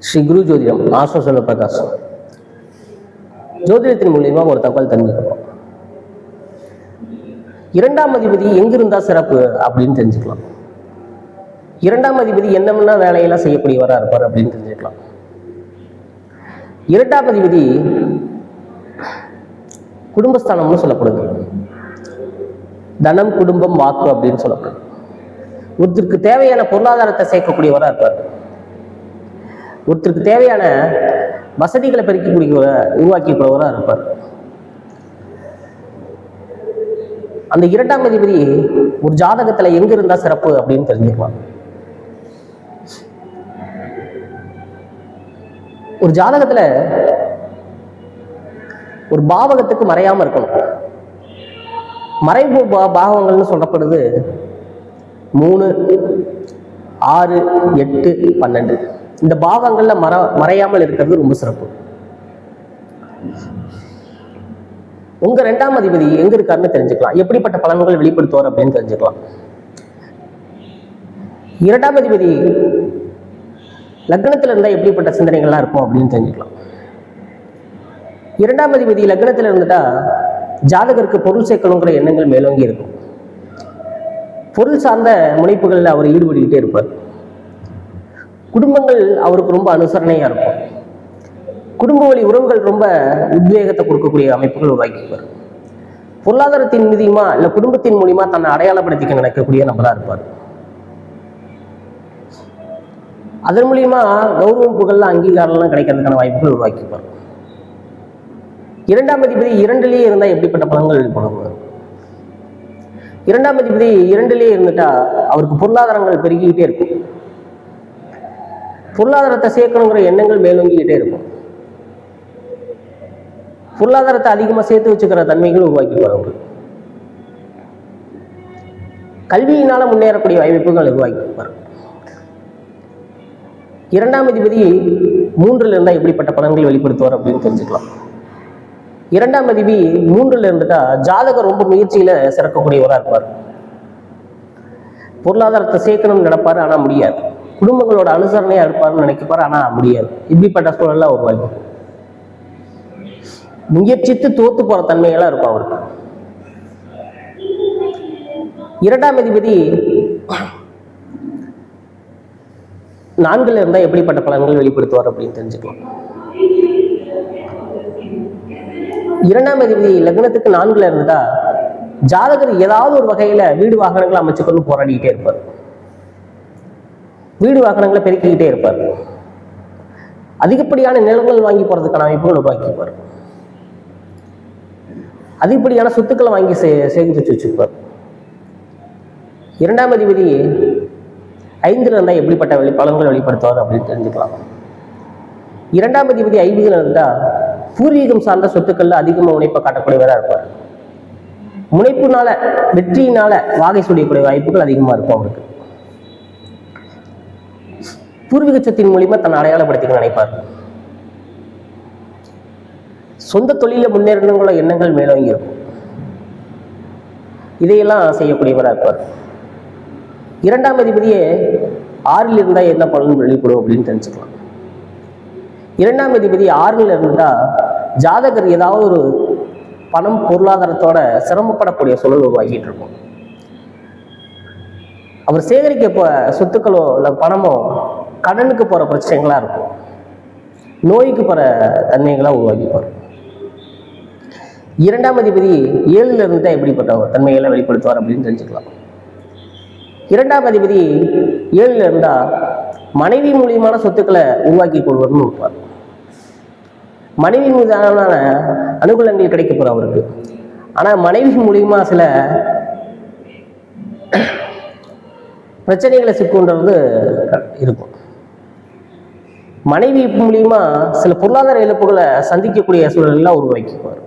ஸ்ரீ குரு ஜோதிடம் ஆஸ்ட்ரோ செல்வ பிரகாஷ். ஜோதிடத்தின் மூலியமா ஒரு தகவல் தெரிஞ்சுக்கிறோம். இரண்டாம் அதிபதி எங்கிருந்தா சிறப்பு அப்படின்னு தெரிஞ்சுக்கலாம். இரண்டாம் அதிபதி என்னென்ன வேலையெல்லாம் செய்யக்கூடியவரா இருப்பார் அப்படின்னு தெரிஞ்சுக்கலாம். இரண்டாம் அதிபதி குடும்பஸ்தானம்னு சொல்லப்படுது. தனம், குடும்பம், வாக்கு அப்படின்னு சொல்லப்படுது. ஒருத்தருக்கு தேவையான பொருளாதாரத்தை சேர்க்கக்கூடியவரா இருப்பார். ஒருத்தருக்கு தேவையான வசதிகளை உருவாக்கிக்கூடியவரா இருப்பார். அந்த இரண்டாம் அதிபதி ஒரு ஜாதகத்துல எங்க இருந்தா சிறப்பு அப்படின்னு தெரிஞ்சுக்கலாம். ஒரு ஜாதகத்துல ஒரு பாவகத்துக்கு மறையாம இருக்கணும். மறைவு பாவங்கள்னு சொல்லப்படுது 3, 6, 8, 12. இந்த பாவங்கள்ல மறையாமல் இருக்கிறது ரொம்ப சிறப்பு. உங்க இரண்டாம் அதிபதி எங்க இருக்காருன்னு தெரிஞ்சுக்கலாம். எப்படிப்பட்ட பலன்கள் வெளிப்படுத்துவார் அப்படின்னு தெரிஞ்சுக்கலாம். இரண்டாம் அதிபதி லக்னத்துல இருந்தா எப்படிப்பட்ட சிந்தனைகள்லாம் இருக்கும் அப்படின்னு தெரிஞ்சுக்கலாம். இரண்டாம் அதிபதி லக்னத்துல இருந்துட்டா ஜாதகருக்கு பொருள் சேர்க்கணுங்கிற எண்ணங்கள் மேலோங்கி இருக்கும். பொருள் சார்ந்த முனைப்புகள்ல அவர் ஈடுபட்டுக்கிட்டே இருப்பார். குடும்பங்கள் அவருக்கு ரொம்ப அனுசரணையா இருக்கும். குடும்ப வழி உறவுகள் ரொம்ப உத்வேகத்தை கொடுக்கக்கூடிய அமைப்புகள் உருவாக்கிப்பார். பொருளாதாரத்தின் மூலியமா இல்ல குடும்பத்தின் மூலியமா தன்னை அடையாளப்படுத்திக்க நினைக்கக்கூடிய நபரா இருப்பார். அதன் மூலியமா கௌரவம், புகழ்ல அங்கீகாரம்லாம் கிடைக்கிறதுக்கான வாய்ப்புகள் உருவாக்கிப்பார். இரண்டாம் அதிபதி 2லயே இருந்தா எப்படிப்பட்ட பலன்கள் வெளிப்படுவார்? இரண்டாம் அதிபதி 2லயே இருந்துட்டா அவருக்கு பொருளாதாரங்கள் பெருகிக்கிட்டே இருக்கும். பொருளாதாரத்தை சேர்க்கணுங்கிற எண்ணங்கள் மேலோங்கிக்கிட்டே இருக்கும். பொருளாதாரத்தை அதிகமா சேர்த்து வச்சுக்கிற தன்மைகள் உருவாக்கிப்பார். அவரு கல்வியினால முன்னேறக்கூடிய வாய்ப்புகள் உருவாக்கிப்பார். இரண்டாம் அதிபதி 3ல இருந்தா எப்படிப்பட்ட பலன்கள் வெளிப்படுத்துவார் அப்படின்னு தெரிஞ்சுக்கலாம். இரண்டாம் அதிபதி 3ல இருந்துட்டா ஜாதகம் ரொம்ப முயற்சியில சிறக்கக்கூடியவரா இருப்பார். பொருளாதாரத்தை சேர்க்கணும்னு நினைப்பாரு, ஆனா முடியாது. குடும்பங்களோட அனுசரணையா இருப்பாருன்னு நினைக்கப்பாரு, ஆனா முடியாது. இப்படிப்பட்ட சூழல்லாம் உருவாகும். முயற்சித்து தோத்து போற தன்மைகள்லாம் இருக்கும் அவருக்கு. இரண்டாம் அதிபதி 4ல இருந்தா எப்படிப்பட்ட பலன்கள் வெளிப்படுத்துவார் அப்படின்னு தெரிஞ்சுக்கலாம். இரண்டாம் அதிபதி லக்னத்துக்கு 4ல இருந்தா ஜாதகர் ஏதாவது ஒரு வகையில வீடு வாகனங்களை அமைச்சுக்கொண்டு போராடிக்கிட்டே இருப்பார். வீடு வாகனங்களை பெருக்கிக்கிட்டே இருப்பார். அதிகப்படியான நிலங்கள் வாங்கி போறதுக்கான அமைப்புகள் உருவாக்கிப்பார். அதிகப்படியான சொத்துக்களை வாங்கி சேகரித்து வச்சுப்பார். இரண்டாம் அதிபதி 5ல இருந்தா எப்படிப்பட்ட பலன்கள் வெளிப்படுத்துவார் அப்படின்னு தெரிஞ்சுக்கலாம். இரண்டாம் அதிபதி 5ல இருந்தா பூர்வீகம் சார்ந்த சொத்துக்கள்ல அதிகமா முனைப்பை காட்டக்கூடியவரா இருப்பார். முனைப்புனால, வெற்றியினால வாகை சூடியக்கூடிய வாய்ப்புகள் அதிகமா இருக்கும் அவருக்கு. பூர்வீக சொத்தின் மூலியமா தன்னை அடையாளப்படுத்திக்க நினைப்பார். சொந்த தொழில முன்னேறணுங்கிற எண்ணங்கள் மேலோங்கி இருக்கும். இதையெல்லாம் செய்யக்கூடியவரா இருப்பார். இரண்டாம் அதிபதியே 6ல் இருந்தா என்ன பலன் வெளிப்படும் அப்படின்னு தெரிஞ்சுக்கலாம். இரண்டாம் அதிபதி 6ல் இருந்தா ஜாதகர் ஏதாவது ஒரு பணம், பொருளாதாரத்தோட சிரமப்படக்கூடிய சூழல் உருவாக்கிட்டு இருக்கும். அவர் சேகரிக்க சொத்துக்களோ இல்ல பணமோ கடனுக்கு போற பிரச்சனைகளா இருக்கும். நோய்க்கு போற தன்மைகளா உருவாக்கிப்பார். இரண்டாம் அதிபதி 7ல இருந்தா எப்படிப்பட்ட தன்மைகளை வெளிப்படுத்துவார் அப்படின்னு தெரிஞ்சுக்கலாம். இரண்டாம் அதிபதி 7ல இருந்தா மனைவி மூலியமான சொத்துக்களை உருவாக்கி கொள்வதுன்னு இருப்பார். மனைவி மீதான அனுகூலங்கள் கிடைக்க போற அவருக்கு. ஆனா மனைவி மூலியமா சில பிரச்சனைகளை சிக்குன்றது இருக்கும். மனைவி மூலியமா சில பொருளாதார இழப்புகளை சந்திக்கக்கூடிய சூழல்லாம் உருவாக்கிக்குவார்.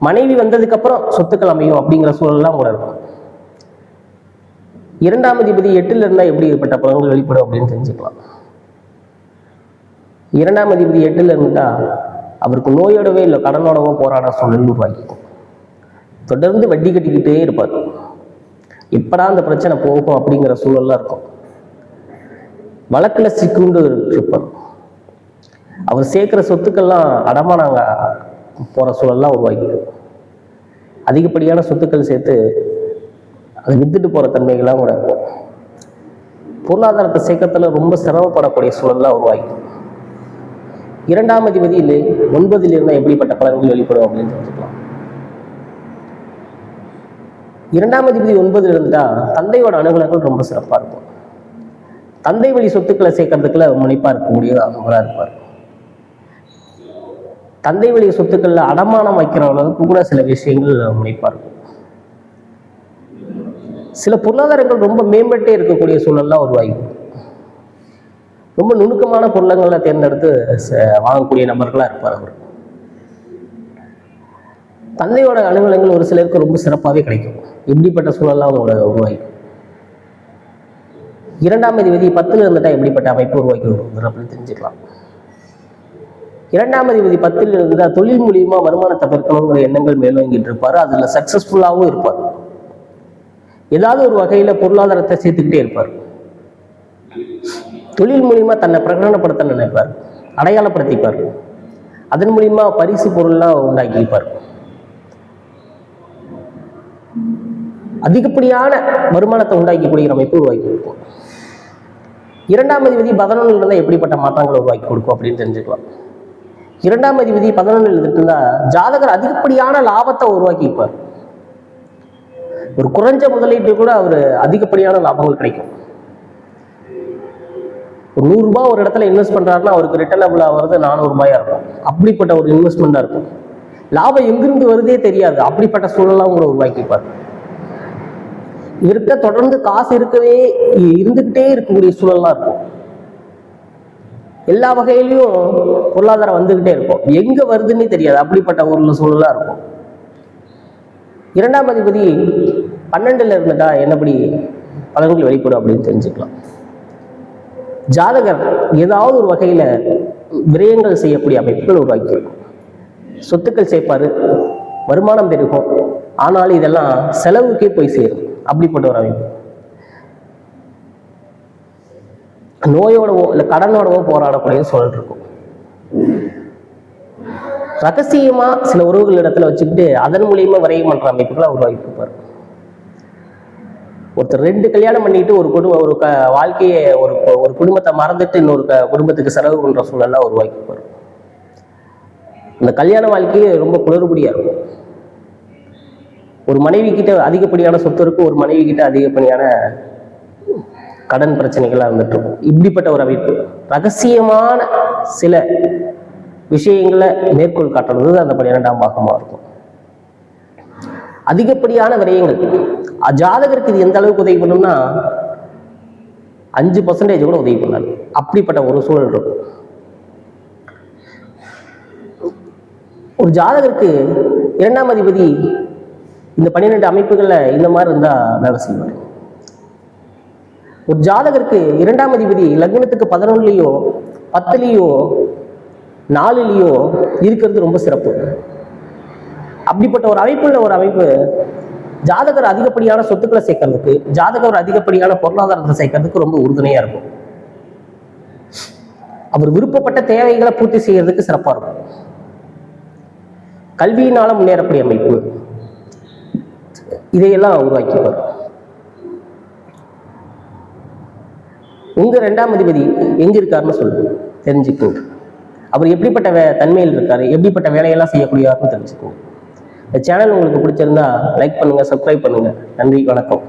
மனைவி வந்ததுக்கு அப்புறம் சொத்துக்கள் அமையும் அப்படிங்கிற சூழல்லாம் கூட இருக்கும். இரண்டாம் அதிபதி 8ல இருந்தா எப்படிப்பட்ட பலன்கள் வெளிப்படும் அப்படின்னு தெரிஞ்சுக்கலாம். இரண்டாம் அதிபதி 8ல இருந்தா அவருக்கு நோயோடவே இல்லை கடனோடவோ போராட சூழல் உருவாக்கிக்கும். தொடர்ந்து வட்டி கட்டிக்கிட்டே இருப்பார். எப்படா அந்த பிரச்சனை போகும் அப்படிங்கிற சூழல்லாம் இருக்கும். வழக்கில் சிக்குண்டு இருப்பார். அவர் சேர்க்கிற சொத்துக்கள்லாம் அடமானாங்க போகிற சூழல்லாம் உருவாக்கிடும். அதிகப்படியான சொத்துக்கள் சேர்த்து அதை வித்துட்டு போகிற தன்மைகள்லாம் கூட இருக்கும். பொருளாதாரத்தை சேர்க்கறதுல ரொம்ப சிரமப்படக்கூடிய சூழல்லாம் உருவாகிடும். 2ஆம் அதிபதியில் 9ல் இருந்தால் எப்படிப்பட்ட பலன்கள் வெளிப்படும் அப்படின்னு தெரிஞ்சுக்கலாம். 2ஆம் அதிபதி 9ல் இருந்துட்டா தந்தையோட அனுகூலங்கள் ரொம்ப சிறப்பாக இருக்கும். தந்தை வழி சொத்துக்களை சேர்க்கறதுக்குள்ள முனைப்பாக இருக்கக்கூடிய நபராக இருப்பார். தந்தை வழி சொத்துக்கள்ல அடமானம் வைக்கிற அளவுக்கு கூட சில விஷயங்கள் முனைப்பாக இருக்கும். சில பொருளாதாரங்கள் ரொம்ப மேம்பட்டே இருக்கக்கூடிய சூழல்லாம் உருவாகிடும். ரொம்ப நுணுக்கமான பொருளங்களை தேர்ந்தெடுத்து வாங்கக்கூடிய நபர்களா இருப்பார் அவர். தந்தையோட அலுவலகங்கள் ஒரு சிலருக்கு ரொம்ப சிறப்பாகவே கிடைக்கும். எப்படிப்பட்ட சூழல்லாம் அவங்களோட உருவாகிடும். 2ஆம் அதிபதி 10ல் இருந்துட்டா எப்படிப்பட்ட அமைப்பு உருவாக்கி வரும் அப்படின்னு தெரிஞ்சுக்கலாம். 2ஆம் அதிபதி 10ல் இருந்தா தொழில் மூலியமா வருமானத்தை பெருக்கணுங்கிற எண்ணங்கள் மேலோங்கிட்டு இருப்பாரு. அதுல சக்சஸ்ஃபுல்லாகவும் இருப்பார். ஏதாவது ஒரு வகையில பொருளாதாரத்தை சேர்த்துக்கிட்டே இருப்பார். தொழில் மூலியமா தன்னை பிரகடனப்படுத்த நினைப்பார், அடையாளப்படுத்திப்பார். அதன் மூலியமா பரிசு பொருள்லாம் உண்டாக்கிப்பார். அதிகப்படியான வருமானத்தை உண்டாக்கக்கூடிய அமைப்பு உருவாக்கி கொடுக்கும். 2ஆம் அதிபதி 11ல் இருந்தா எப்படிப்பட்ட மாற்றங்களை உருவாக்கி கொடுக்கும் அப்படின்னு தெரிஞ்சுக்கலாம். 2ஆம் அதிபதி 11ல் இருந்துட்டுனா ஜாதகர் அதிகப்படியான லாபத்தை உருவாக்கிப்பார். ஒரு குறைஞ்ச முதலீட்டு கூட அவர் அதிகப்படியான லாபங்கள் கிடைக்கும். ஒரு 100 ரூபாய் ஒரு இடத்துல இன்வெஸ்ட் பண்றாருன்னா அவருக்கு ரிட்டர்னபிள் ஆகிறது 400 ரூபாயா இருக்கும். அப்படிப்பட்ட ஒரு இன்வெஸ்ட்மெண்டா இருக்கும். லாபம் எங்கிருந்து வருதே தெரியாது. அப்படிப்பட்ட சூழலாம் கூட உருவாக்கிப்பார். இவர்கிட்ட தொடர்ந்து காசு இருந்துகிட்டே இருக்கக்கூடிய சூழல்லாம் இருக்கும். எல்லா வகையிலையும் பொருளாதாரம் வந்துகிட்டே இருக்கும். எங்க வருதுன்னு தெரியாது. அப்படிப்பட்ட ஒரு சூழலா இருக்கும். 2ஆம் அதிபதி 12ல் இருந்துட்டா என்னபடி பலன்கள் வெளிப்படும் அப்படின்னு தெரிஞ்சுக்கலாம். ஜாதகர் ஏதாவது ஒரு வகையில விரயங்கள் செய்யக்கூடிய அமைப்புகள் உருவாக்கியிருக்கும். சொத்துக்கள் சேர்ப்பாரு, வருமானம் பெருகும். ஆனாலும் இதெல்லாம் செலவுக்கே போய் சேரும். அப்படிப்பட்ட ஒரு அமைப்பு. நோயோடவோ இல்லை கடனோடவோ போராடக்கூடிய சூழல் இருக்கும். ரகசியமா சில உறவுகள் இடத்துல வச்சுக்கிட்டு அதன் மூலியமா விரயம் பண்ற அமைப்புகளை உருவாக்கியிருப்பார். ஒருத்தர் 2 கல்யாணம் பண்ணிட்டு ஒரு வாழ்க்கையை ஒரு குடும்பத்தை மறந்துட்டு இன்னொரு குடும்பத்துக்கு செலவு பண்ற சூழல்லாம் உருவாக்கிப்பார். அந்த கல்யாண வாழ்க்கையே ரொம்ப குளறுபடியா இருக்கும். ஒரு மனைவி கிட்ட அதிகப்படியான சொத்து இருக்கும், ஒரு மனைவி கிட்ட அதிகப்படியான கடன் பிரச்சனைகளா இருந்துட்டு இருக்கும். இப்படிப்பட்ட ஒரு அமைப்பு ரகசியமான சில விஷயங்களை மேற்கோள் காட்டுறது அந்த 12ஆம் பாகமா இருக்கும். அதிகப்படியான விரயங்கள் ஜாதகருக்கு இது எந்த அளவுக்கு உதவி பண்ணும்னா 5% கூட உதவி பண்ணாது. அப்படிப்பட்ட ஒரு சூழல் இருக்கும். ஒரு ஜாதகருக்கு 2ஆம் அதிபதி இந்த 12 அமைப்புகள்ல இந்த மாதிரி இருந்தா வேலை செய்வார். ஒரு ஜாதகருக்கு 2ஆம் அதிபதி லக்னத்துக்கு 11லையோ 10லையோ 4லையோ இருக்கிறது ரொம்ப சிறப்பு. அப்படிப்பட்ட ஒரு அமைப்பு ஜாதகர் அதிகப்படியான சொத்துக்களை சேர்க்கறதுக்கு, ஜாதகர் அதிகப்படியான பொருளாதாரத்தை சேர்க்கறதுக்கு ரொம்ப உறுதுணையா இருக்கும். அவர் விருப்பப்பட்ட தேவைகளை பூர்த்தி செய்யறதுக்கு சிறப்பா இருக்கும். கல்வியினால முன்னேறக்கூடிய அமைப்பு இதையெல்லாம் உருவாக்கிப்பார். உங்க 2ஆம் அதிபதி எங்க இருக்காருன்னு சொல்லுங்க, தெரிஞ்சுக்கோங்க. அவர் எப்படிப்பட்ட தன்மையில் இருக்காரு, எப்படிப்பட்ட வேலையெல்லாம் செய்யக்கூடியவாருன்னு தெரிஞ்சுக்கோங்க. இந்த சேனல் உங்களுக்கு பிடிச்சிருந்தா லைக் பண்ணுங்க, சப்ஸ்கிரைப் பண்ணுங்க. நன்றி, வணக்கம்.